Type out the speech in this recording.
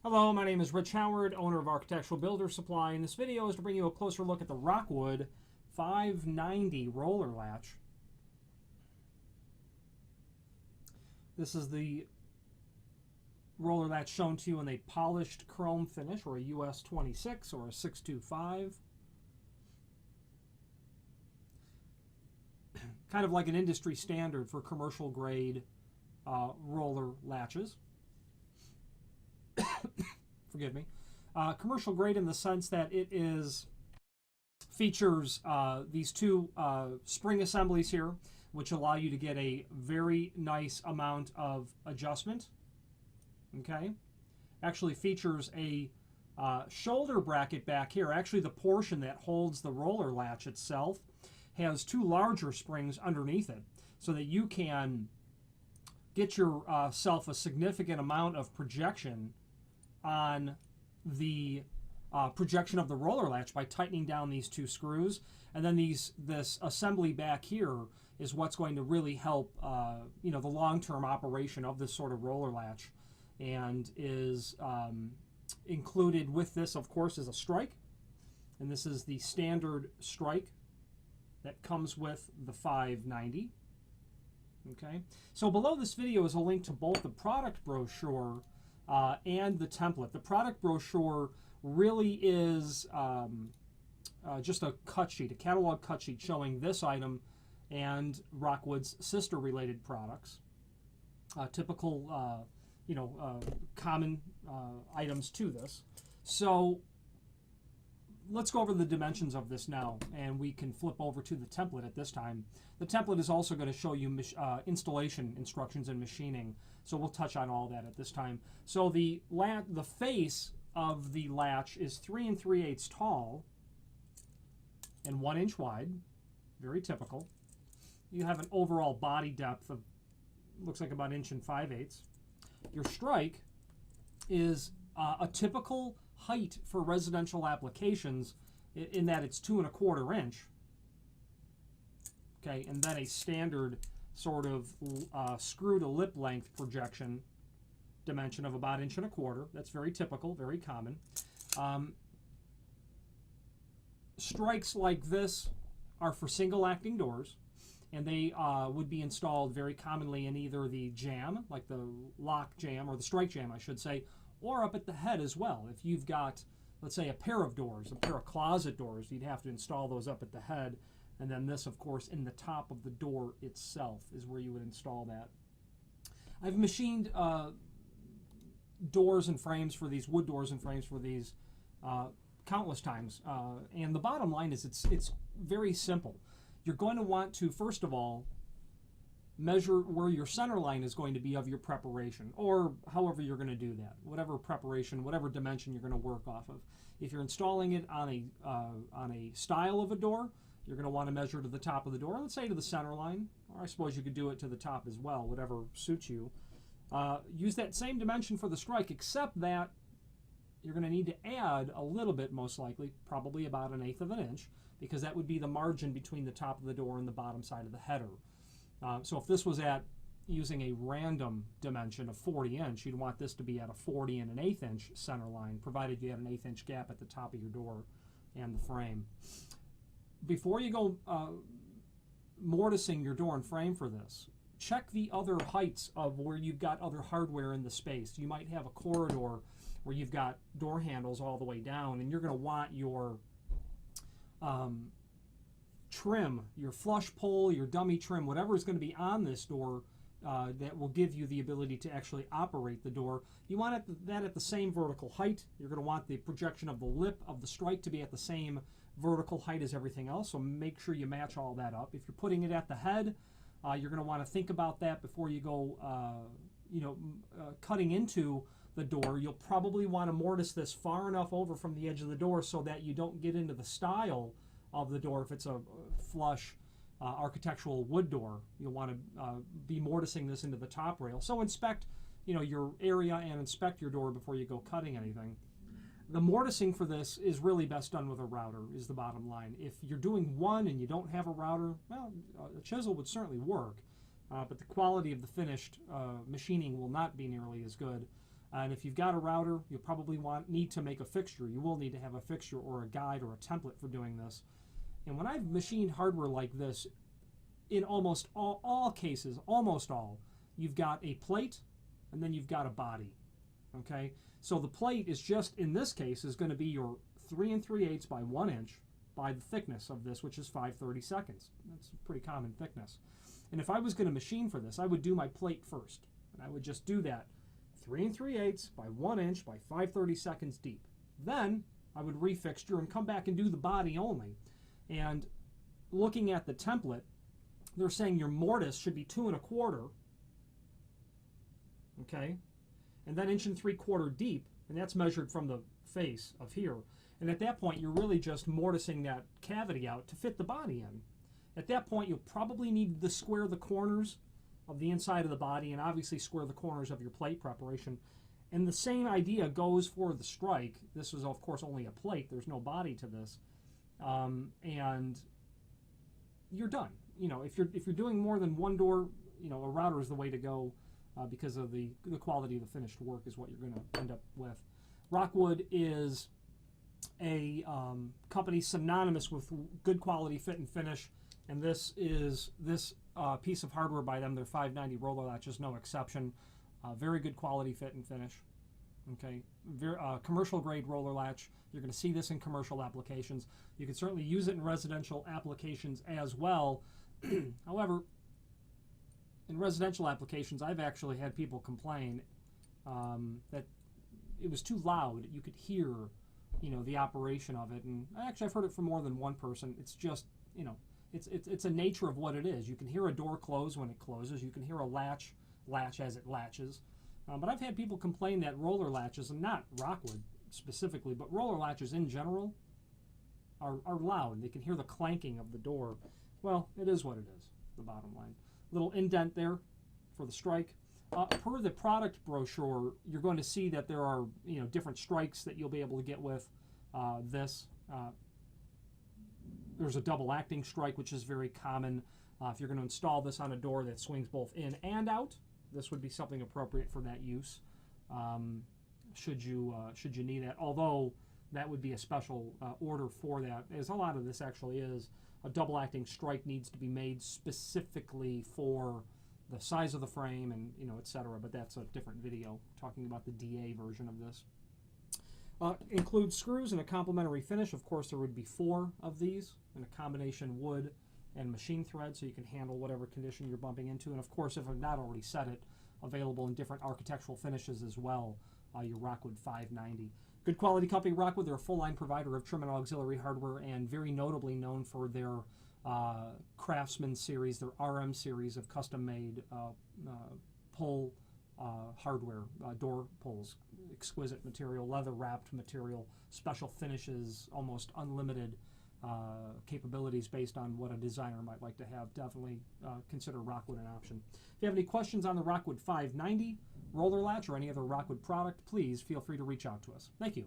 Hello, my name is Rich Howard, owner of Architectural Builder Supply, and this video is to bring you a closer look at the Rockwood 590 Roller Latch. This is the roller latch shown to you in a polished chrome finish, or a US 26 or a 625. Kind of like an industry standard for commercial grade roller latches. Forgive me. Commercial grade in the sense that it features these two spring assemblies here, which allow you to get a very nice amount of adjustment. Okay, actually features a shoulder bracket back here. Actually, the portion that holds the roller latch itself has two larger springs underneath it, so that you can get yourself a significant amount of projection on the projection of the roller latch by tightening down these two screws. And then this assembly back here is what's going to really help the long-term operation of this sort of roller latch, and is included with this, of course, is a strike. And this is the standard strike that comes with the 590. Okay, so below this video is a link to both the product brochure and the template. The product brochure really is just a cut sheet, a catalog cut sheet showing this item and Rockwood's sister related products. Typical, common items to this. So let's go over the dimensions of this now, and we can flip over to the template at this time. The template is also going to show you installation instructions and machining, so we'll touch on all that at this time. So the face of the latch is 3 3/8 tall and 1 inch wide, very typical. You have an overall body depth of, looks like about 1 5/8 inches. Your strike is a typical height for residential applications, in that it's 2 1/4 inches. Okay, and then a standard sort of screw to lip length projection dimension of about 1 1/4 inches. That's very typical, very common. Strikes like this are for single acting doors, and they would be installed very commonly in either the jamb, like the lock jamb, or the strike jamb, I should say, or up at the head as well. If you've got, let's say, a pair of doors, a pair of closet doors, you'd have to install those up at the head. And then this, of course, in the top of the door itself is where you would install that. I've machined doors and frames for these, wood doors and frames for these, countless times. And the bottom line is it's very simple. You're going to want to, first of all, measure where your center line is going to be of your preparation, or however you're going to do that, whatever preparation, whatever dimension you're going to work off of. If you're installing it on a style of a door, you're going to want to measure to the top of the door, let's say to the center line, or I suppose you could do it to the top as well, whatever suits you. Use that same dimension for the strike, except that you're going to need to add a little bit, most likely, probably about 1/8 inch, because that would be the margin between the top of the door and the bottom side of the header. So if this was at using a random dimension of 40 inch, you'd want this to be at a 40 1/8 inch center line, provided you had an 1/8 inch gap at the top of your door and the frame. Before you go mortising your door and frame for this, check the other heights of where you've got other hardware in the space. You might have a corridor where you've got door handles all the way down, and you're going to want your trim, your flush pole, your dummy trim, whatever is going to be on this door that will give you the ability to actually operate the door. You want that at the same vertical height. You're going to want the projection of the lip of the strike to be at the same vertical height as everything else, so make sure you match all that up. If you're putting it at the head, you're going to want to think about that before you go cutting into the door. You'll probably want to mortise this far enough over from the edge of the door so that you don't get into the style of the door. If it's a flush architectural wood door, you'll want to be mortising this into the top rail. So inspect your area and inspect your door before you go cutting anything. The mortising for this is really best done with a router, is the bottom line. If you're doing one and you don't have a router, well, a chisel would certainly work, but the quality of the finished machining will not be nearly as good. And if you've got a router, you'll probably need to make a fixture. You will need to have a fixture or a guide or a template for doing this. And when I've machined hardware like this, in almost all cases, almost all, you've got a plate and then you've got a body. Okay, so the plate is just, in this case, is going to be your 3 3/8 by 1 inch by the thickness of this, which is 5/32. That's a pretty common thickness. And if I was going to machine for this, I would do my plate first. And I would just do that 3 3/8 by 1 inch by 5/32 deep. Then I would refixture and come back and do the body only. And looking at the template, they're saying your mortise should be 2 1/4, okay, and then 1 3/4 deep, and that's measured from the face of here. And at that point, you're really just mortising that cavity out to fit the body in. At that point, you'll probably need to square the corners of the inside of the body and obviously square the corners of your plate preparation. And the same idea goes for the strike. This is, of course, only a plate. There's no body to this. And you're done. You know, if you're doing more than one door, you know, a router is the way to go because of the quality of the finished work is what you're going to end up with. Rockwood is a company synonymous with good quality fit and finish, and this piece of hardware by them, their 590 Roller Latch, is no exception. Very good quality fit and finish. Okay, commercial grade roller latch. You're going to see this in commercial applications. You can certainly use it in residential applications as well. However, in residential applications, I've actually had people complain that it was too loud. You could hear, you know, the operation of it, and actually I've heard it from more than one person. It's just, you know, it's a nature of what it is. You can hear a door close when it closes. You can hear a latch as it latches. But I've had people complain that roller latches, and not Rockwood specifically, but roller latches in general are loud. They can hear the clanking of the door. Well, it is what it is, the bottom line. Little indent there for the strike. Per the product brochure, you're going to see that there are, you know, different strikes that you'll be able to get with this. There's a double acting strike, which is very common. If you're going to install this on a door that swings both in and out, this would be something appropriate for that use, should you need that. Although that would be a special order for that, as a lot of this actually is. A double acting strike needs to be made specifically for the size of the frame and, you know, etc. But that's a different video talking about the DA version of this. Includes screws and a complementary finish. Of course, there would be 4 of these in a combination wood and machine thread, so you can handle whatever condition you're bumping into. And of course, if I've not already said it, available in different architectural finishes as well, your Rockwood 590. Good quality company, Rockwood. They're a full-line provider of trim and auxiliary hardware, and very notably known for their Craftsman series, their RM series of custom-made pull hardware, door pulls. Exquisite material, leather-wrapped material, special finishes, almost unlimited capabilities based on what a designer might like to have. Definitely consider Rockwood an option. If you have any questions on the Rockwood 590, Roller Latch, or any other Rockwood product, please feel free to reach out to us. Thank you.